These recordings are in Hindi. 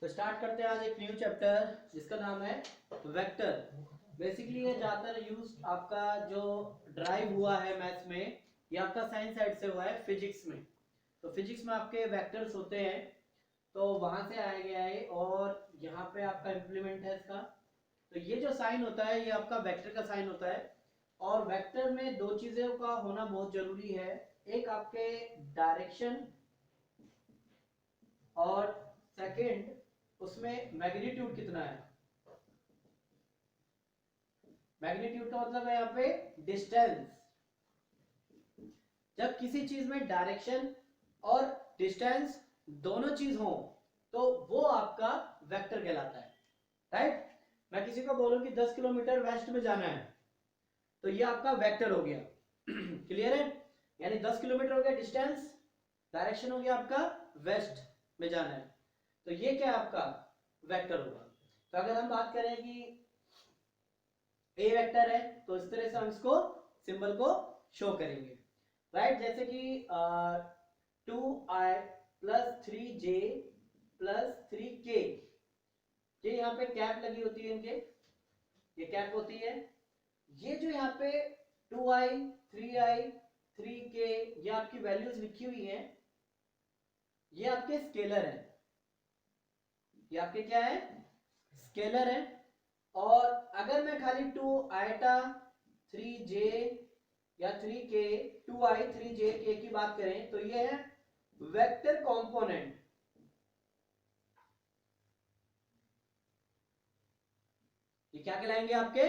तो स्टार्ट करते हैं आज एक न्यू चैप्टर जिसका नाम है वेक्टर। बेसिकली ये ज़्यादातर यूज आपका जो ड्राइव हुआ है मैथ्स में, ये आपका साइंस साइड से हुआ है फिजिक्स में। तो फिजिक्स में आपके वेक्टर्स होते हैं, तो वहां से आया गया है और यहाँ पे आपका इम्प्लीमेंट है इसका। तो ये जो साइन होता है ये आपका वेक्टर का साइन होता है। और वेक्टर में दो चीज़ों का होना बहुत जरूरी है, एक आपके डायरेक्शन और सेकंड उसमें मैग्नीट्यूड कितना है। मैग्नीट्यूड का मतलब है यहाँ पे डिस्टेंस। जब किसी चीज में डायरेक्शन और डिस्टेंस दोनों चीज हो तो वो आपका वेक्टर कहलाता है, राइट। मैं किसी को बोलूं कि 10 किलोमीटर वेस्ट में जाना है तो ये आपका वेक्टर हो गया। क्लियर है, यानी 10 किलोमीटर हो गया डिस्टेंस, डायरेक्शन हो गया आपका वेस्ट में जाना है, तो ये क्या आपका वेक्टर होगा। तो अगर हम बात करें कि ए वेक्टर है तो इस तरह से हम इसको सिंबल को शो करेंगे, राइट। जैसे कि 2i plus 3j plus 3k, ये यहाँ पे कैप लगी होती है इनके, ये कैप होती है। ये जो यहाँ पे 2i 3i 3k ये आपकी वैल्यूज लिखी हुई है, ये आपके स्केलर है, ये आपके क्या है स्केलर है। और अगर मैं खाली 2 आइटा 3j या 3k 2i 3j k की बात करें तो ये है वेक्टर कंपोनेंट। ये क्या कहलाएंगे आपके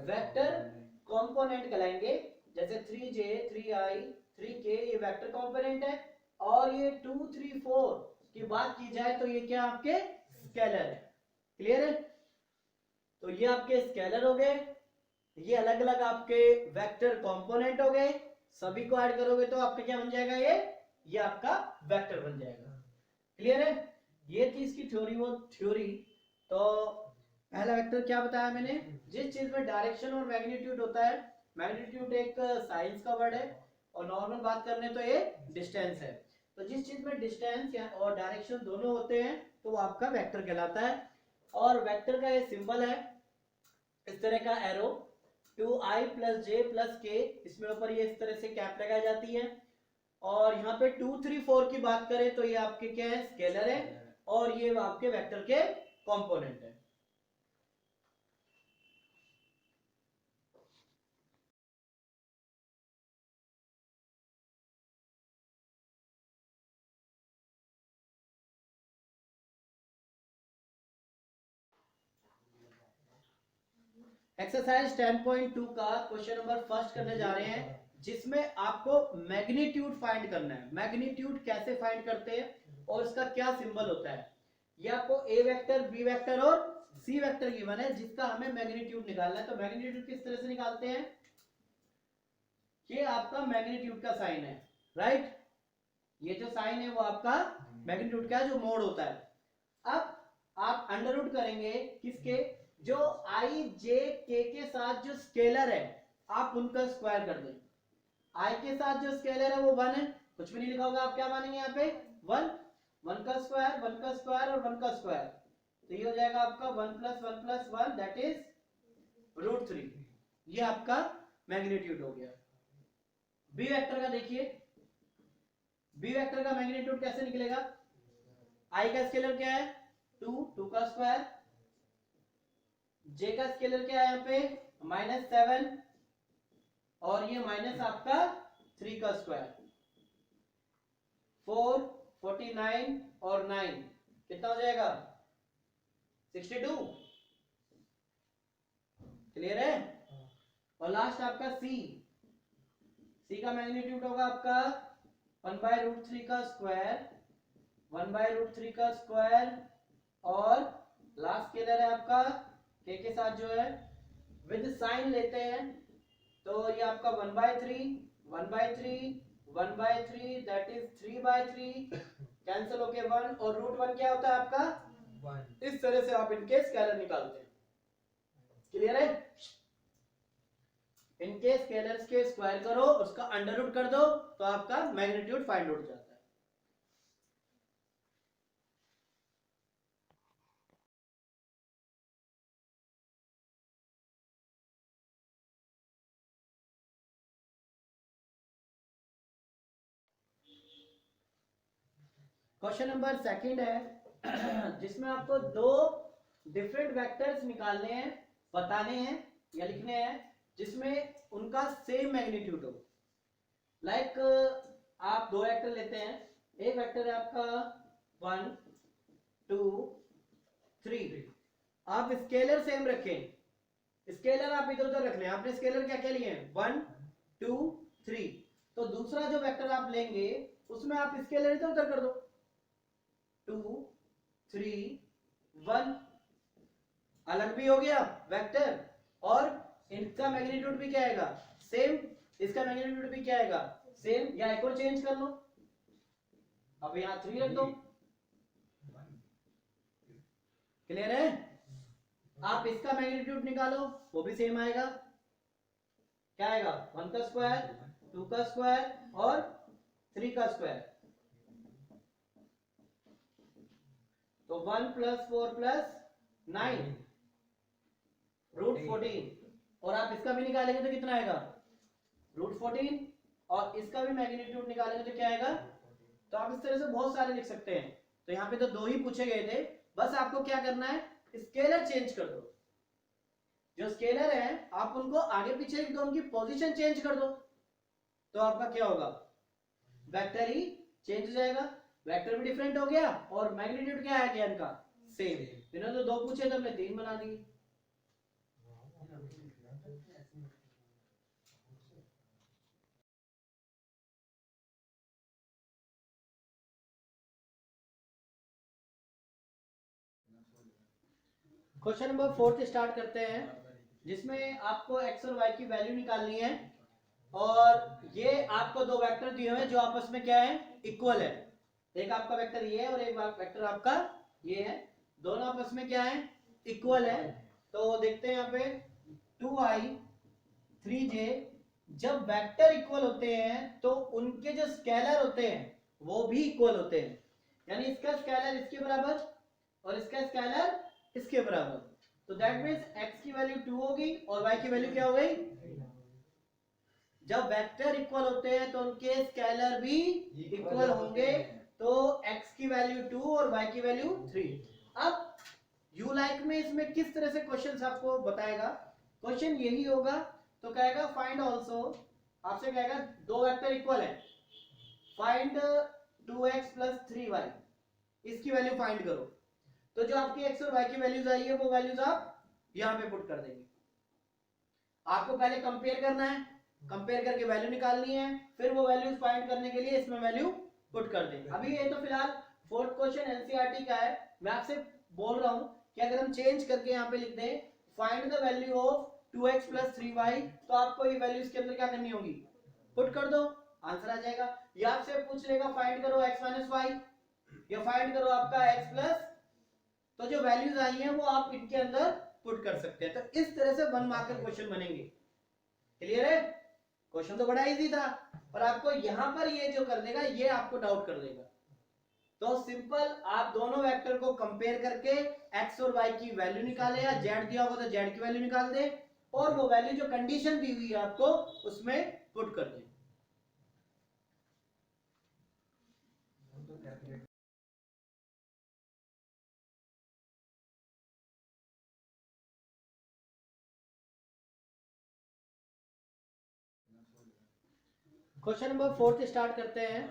वेक्टर कंपोनेंट कहलाएंगे। जैसे 3j 3i 3k ये वेक्टर कंपोनेंट है, और ये 2 3 4 की बात की जाए तो ये क्या आपके स्केलर है। क्लियर है, तो ये आपके स्केलर हो गए, ये अलग अलग आपके वेक्टर कंपोनेंट हो गए। सभी को ऐड करोगे तो आपका क्या बन जाएगा, ये आपका वेक्टर बन जाएगा। क्लियर है, ये थी इसकी थ्योरी। वो थ्योरी तो पहला वेक्टर क्या बताया मैंने, जिस चीज में डायरेक्शन और मैग्नीट्यूड होता है। मैग्नीट्यूड एक साइंस का वर्ड है और नॉर्मल बात करने तो ये डिस्टेंस है। तो जिस चीज में डिस्टेंस और डायरेक्शन दोनों होते हैं तो वो आपका वेक्टर कहलाता है। और वेक्टर का ये सिंबल है इस तरह का arrow, 2i plus j plus k, इसमें ऊपर ये इस तरह से कैप लगाई जाती है। और यहाँ पे 2 3 4 की बात करें तो ये आपके क्या है स्केलर है, और ये आपके वेक्टर के कंपोनेंट है। एक्सरसाइज 10.2 का क्वेश्चन नंबर फर्स्ट करने जा रहे हैं, जिसमें आपको मैग्नीट्यूड फाइंड करना है। मैग्नीट्यूड कैसे फाइंड करते हैं और इसका क्या सिंबल होता है। ये आपको ए वेक्टर बी वेक्टर और सी वेक्टर गिवन है जिसका हमें मैग्नीट्यूड निकालना है। तो मैग्नीट्यूड किस तरह से निकालते हैं, ये आपका मैग्नीट्यूड का साइन है, राइट। ये जो साइन है वो आपका मैग्नीट्यूड का जो मोड होता है। अब आप अंडर रूट करेंगे किसके, जो आई जे के साथ जो स्केलर है आप उनका स्क्वायर कर दें। आई के साथ जो स्केलर है वो 1 है, कुछ भी नहीं लिखा होगा, आप क्या मानेंगे यहाँ पे 1, 1 का स्क्वायर 1 का स्क्वायर और 1 का स्क्वायर, तो ये हो जाएगा आपका 1 प्लस 1 दैट इज √3। ये आपका मैग्नीट्यूड हो गया। बी वेक्टर का देखिए, बी वेक्टर का मैग्नीट्यूड कैसे निकलेगा, आई का स्केलर क्या है 2, 2 का स्क्वायर, जे का स्केलर क्या है यहाँ पे -7, और ये माइनस आपका 3 का स्क्वायर, 4 49 और 9 कितना हो जाएगा 62। क्लियर है, और लास्ट आपका सी, सी का मैग्नीट्यूड होगा आपका 1/√3 का स्क्वायर, 1/√3 का स्क्वायर, और लास्ट स्केलर है आपका के साथ जो है विद साइन लेते हैं तो ये आपका 1/3 1/3 1/3 दैट इज 3/3, कैंसिल होके 1, और √1 क्या होता है आपका 1। इस तरह से आप इनके स्केलर निकालते हैं। क्लियर है, इनके स्केलर्स के स्क्वायर करो, उसका अंडर रूट कर दो तो आपका मैग्नीट्यूड फाइंड आउट हो जाता है। क्वेश्चन नंबर सेकंड है जिसमें आपको दो डिफरेंट वेक्टर्स निकालने हैं, बताने हैं या लिखने हैं जिसमें उनका सेम मैग्नीट्यूड हो। लाइक आप दो वेक्टर लेते हैं, एक वेक्टर है आपका 1 2 3, आप स्केलर सेम रखें, स्केलर आप इधर उधर रख लें। आपने स्केलर क्या क्या लिए हैं 1 2 3, तो दूसरा जो वेक्टर आप लेंगे उसमें आप स्केलर इधर उधर कर दो 2 3 1, अलग भी हो गया वेक्टर और इनका मैग्नीट्यूड भी क्या आएगा सेम, इसका मैग्नीट्यूड भी क्या आएगा सेम। या एक और चेंज कर लो, अब यहां 3 रख दो। क्लियर है? आप इसका मैग्नीट्यूड निकालो, वो भी सेम आएगा। क्या आएगा 1 का स्क्वायर 2 का स्क्वायर और 3 का स्क्वायर, तो 1 + 4 + 9 √14, और आप इसका भी निकालेंगे तो कितना आएगा √14, और इसका भी मैग्नीट्यूड निकालेंगे तो क्या आएगा। तो आप इस तरह से बहुत सारे लिख सकते हैं। तो यहाँ पे तो दो ही पूछे गए थे, बस आपको क्या करना है स्केलर चेंज कर दो। जो स्केलर है आप उनको आगे पीछे लिख दो, उनकी पोजीशन चेंज कर दो, तो आपका क्या होगा वेक्टर ही चेंज हो जाएगा। वेक्टर भी डिफरेंट हो गया और मैग्नीट्यूड क्या है इनका सेम। इन्होंने तो दो पूछे तो हमने 3 बना दिए। क्वेश्चन नंबर 4 स्टार्ट करते हैं जिसमें आपको x और y की वैल्यू निकालनी है, और ये आपको दो वेक्टर दिए हुए हैं जो आपस में क्या है इक्वल है। एक आपका वेक्टर ये है और एक वेक्टर आपका ये है, दोनों आपस में क्या है इक्वल है। तो देखते हैं यहाँ पे 2i 3j, जब वेक्टर इक्वल होते हैं तो उनके जो स्केलर होते हैं वो भी इक्वल होते हैं। यानी इसका स्केलर इसके बराबर और इसका स्केलर इसके बराबर, तो दैट मींस x की वैल्यू 2 होगी और y की वैल्यू क्या हो गई। जब वेक्टर इक्वल होते हैं तो उनके स्केलर भी इक्वल होंगे, तो x की वैल्यू 2 और y की वैल्यू 3। अब यू लाइक में इसमें किस तरह से क्वेश्चन आपको बताएगा, क्वेश्चन यही होगा। तो कहेगा फाइंड ऑल्सो, आपसे कहेगा दो वेक्टर इक्वल है, फाइंड 2x + 3y, इसकी वैल्यू फाइंड करो। तो जो आपकी x और y की वैल्यूज आई है वो वैल्यूज आप यहां पे पुट कर देंगे। आपको पहले कंपेयर करना है, कंपेयर करके वैल्यू निकालनी है, फिर वो वैल्यूज फाइंड करने के लिए इसमें वैल्यू पुट कर देंगे। अभी ये तो फिलहाल फोर्थ क्वेश्चन एनसीईआरटी का है, मैं आपसे बोल रहा हूं कि अगर हम चेंज करके यहाँ पे लिख दें find the value of 2x + 3y, तो आपको ये वैल्यूज के अंदर क्या करनी होगी पुट कर दो, आंसर आ जाएगा। या आपसे पूछ लेगा फाइंड करो x - y, या फाइंड करो आपका x प्लस, तो जो वैल्यूज आई हैं वो आप इनके अंदर पुट कर सकते हैं। तो इस तरह से 1 मार्कर क्वेश्चन बनेंगे। क्लियर है? क्वेश्चन तो बड़ा इजी था, पर आपको यहां पर ये जो कर देगा ये आपको डाउट कर देगा। तो सिंपल आप दोनों वेक्टर को कंपेयर करके x और y की वैल्यू निकाले, या z दिया होगा तो z की वैल्यू निकाल दे, और वो वैल्यू जो कंडीशन दी हुई है आपको उसमें पुट कर दे। क्वेश्चन नंबर 4 स्टार्ट करते हैं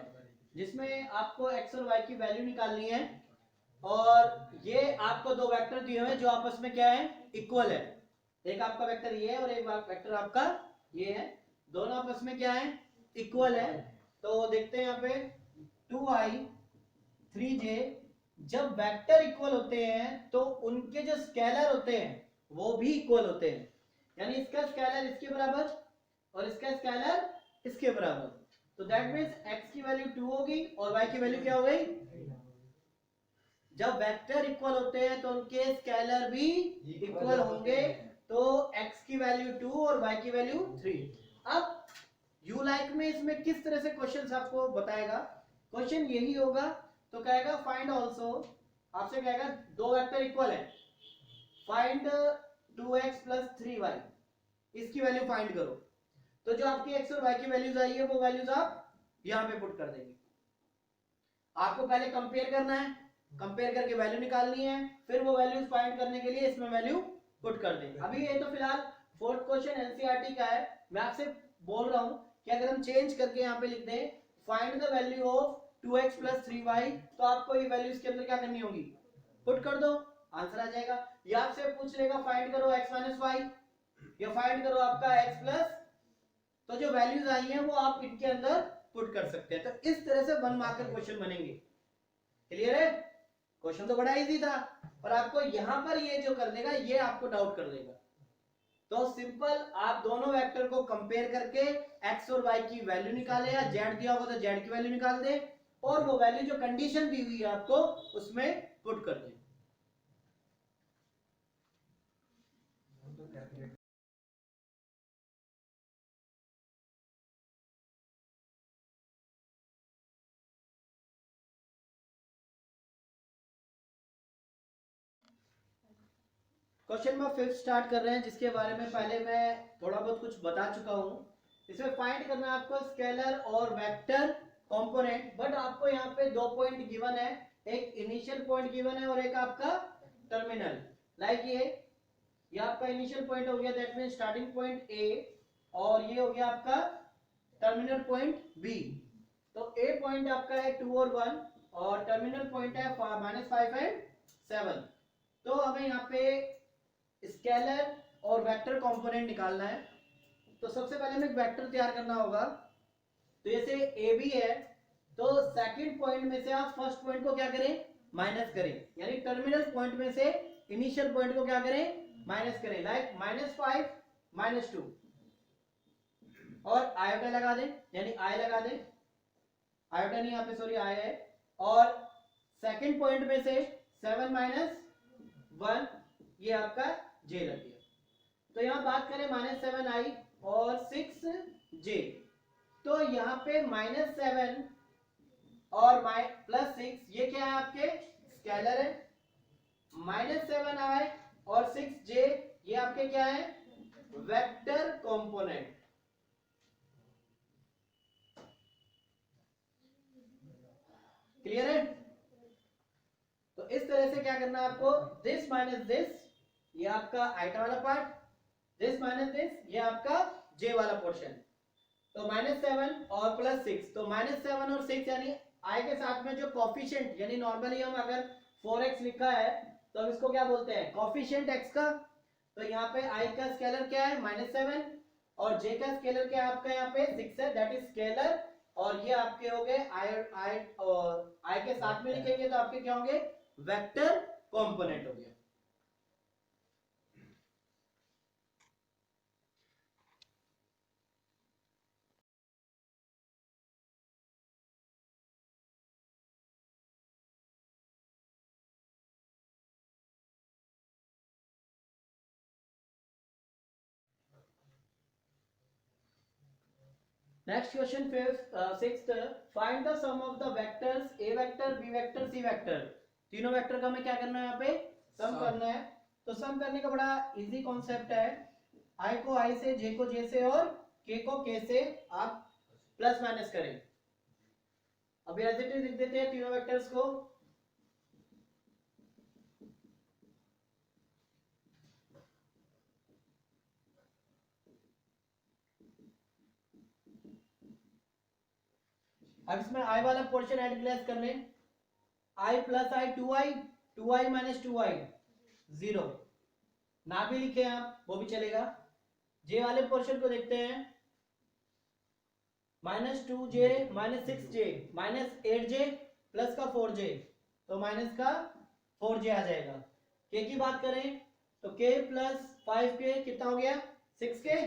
जिसमें आपको x और y की वैल्यू निकालनी है, और ये आपको दो वेक्टर दिए हुए हैं जो आपस में क्या है इक्वल है। एक आपका वेक्टर ये है और एक वेक्टर आपका ये है, दोनों आपस में क्या है इक्वल है। तो देखते हैं यहाँ पे 2i 3j, जब वेक्टर इक्वल होते हैं तो उनके जो स्केलर होते हैं वो भी इक्वल होते हैं। यानी इसका स्केलर इसके बराबर और इसका स्केलर इसके बराबर, तो दैट मींस x की वैल्यू 2 होगी और y की वैल्यू क्या हो गई। जब वेक्टर इक्वल होते हैं तो उनके स्केलर भी इक्वल होंगे, तो x की वैल्यू 2 और y की वैल्यू 3। अब यू लाइक में इसमें किस तरह से क्वेश्चंस आपको बताएगा, क्वेश्चन यही होगा। तो कहेगा फाइंड ऑल्सो, आपसे कहेगा दो वेक्टर इक्वल है, फाइंड 2x + 3y, इसकी वैल्यू फाइंड करो। तो जो आपकी x और y की वैल्यूज आई है वो वैल्यूज आप यहां पे पुट कर देंगे। आपको पहले कंपेयर करना है, कंपेयर करके वैल्यू निकालनी है, फिर वो वैल्यूज फाइंड करने के लिए इसमें वैल्यू पुट कर दें। अभी ये तो फिलहाल फोर्थ क्वेश्चन एनसीईआरटी का है, मैं आपसे बोल रहा हूं कि अगर हम चेंज करके यहाँ पे लिख दें find the value of 2x + 3y, तो आपको ये वैल्यूज के अंदर क्या करनी होगी, पुट कर दो, आंसर आ जाएगा। या आपसे पूछ लेगा फाइंड करो x - y, या फाइंड करो आपका x प्लस, तो जो वैल्यूज आई हैं वो आप इनके अंदर पुट कर सकते हैं। तो इस तरह से 1 मार्कर क्वेश्चन बनेंगे। क्लियर है? क्वेश्चन तो बड़ा इजी था, पर आपको यहां पर ये जो कर देगा ये आपको डाउट कर देगा। तो सिंपल आप दोनों वेक्टर को कंपेयर करके x और y की वैल्यू निकाले, या z दिया होगा तो z की वैल्यू निकाल दे, और वो वैल्यू जो कंडीशन दी हुई है आपको उसमें पुट कर दे। क्वेश्चन नंबर 5 स्टार्ट कर रहे हैं, जिसके बारे में पहले मैं थोड़ा बहुत कुछ बता चुका हूं। इसमें फाइंड करना है आपको स्केलर और वेक्टर कंपोनेंट, बट आपको यहाँ पे 2 पॉइंट गिवन है, एक इनिशियल पॉइंट गिवन है और एक आपका टर्मिनल। लाइक ये आपका इनिशियल पॉइंट हो गया, that mean starting point A, और ये हो गया आपका टर्मिनल पॉइंट बी। तो ए पॉइंट आपका है 2 और 1, और टर्मिनल पॉइंट है -5 एंड 7। तो हमें यहाँ पे स्केलर और वेक्टर कंपोनेंट निकालना है। तो सबसे पहले हमें एक वेक्टर तैयार करना होगा। तो जैसे ए बी है, तो सेकंड पॉइंट में से आप फर्स्ट पॉइंट को क्या करें, माइनस करें, यानी टर्मिनल पॉइंट में से इनिशियल पॉइंट को क्या करें, माइनस करें। लाइक -5 -2, और आयोटा लगा दें, यानी आई लगा दें, आयोटा नहीं यहाँ पे, सॉरी आई है। और सेकंड पॉइंट में से 7 - 1, ये आपका जे लग गया। तो यहां बात करें -7i और 6j, तो यहां पे -7 और +6, ये क्या है आपके स्केलर है। -7i और 6j ये आपके क्या है, वेक्टर कंपोनेंट। क्लियर है? तो इस तरह से क्या करना है आपको, दिस माइनस दिस, ये आपका आइटा वाला पार्ट, दिस माइनस दिस, ये आपका जे वाला पोर्शन। तो -7 और +6, तो -7 और 6 यानी आई के साथ में जो कोफिशिएंट, यानी नॉर्मली हम अगर 4x लिखा है तो हम इसको क्या बोलते हैं, कोफिशिएंट x का। तो यहाँ पे आई का स्केलर क्या है, -7, और जे का स्केलर क्या है आपका यहाँ पे 6 है, दैट इज स्केलर। और ये आपके हो गए आई के साथ में लिखेंगे तो आपके क्या होंगे, वेक्टर कंपोनेंट हो गया। Next question 6th, find the sum of the vectors A vector, B vector, C vector. तीनों वेक्टर का हमें क्या करना है, यहाँ पे सम करना है। तो सम करने का बड़ा इजी कॉन्सेप्ट है, आई को आई से, जे को जे से, और के को के से आप प्लस माइनस करें। अभी एज इट इज लिख देते हैं तीनों वेक्टर्स को। अब इसमें आई वाला पोर्शन ऐड ग्लेस कर लें, i + i 2i, 2i - 2i 0, ना भी लिखे आप वो भी चलेगा। जे वाले पोर्शन को देखते हैं, -2j -6j -8j प्लस का 4j, तो माइनस का 4j आ जाएगा। के की बात करें तो k + 5k कितना हो गया, 6k,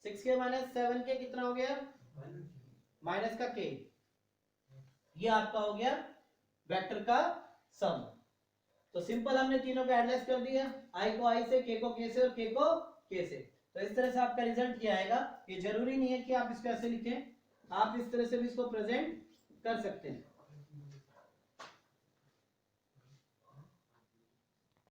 6k - 7k कितना हो गया, माइनस का k। ये आपका हो गया वेक्टर का सम। तो सिंपल हमने तीनों को एडजस्ट कर दिया, आई को आई से, के को के से, और के को के से। तो इस तरह से आपका रिजल्ट क्या आएगा। ये जरूरी नहीं है कि आप इसको ऐसे लिखें, आप इस तरह से भी इसको प्रेजेंट कर सकते हैं।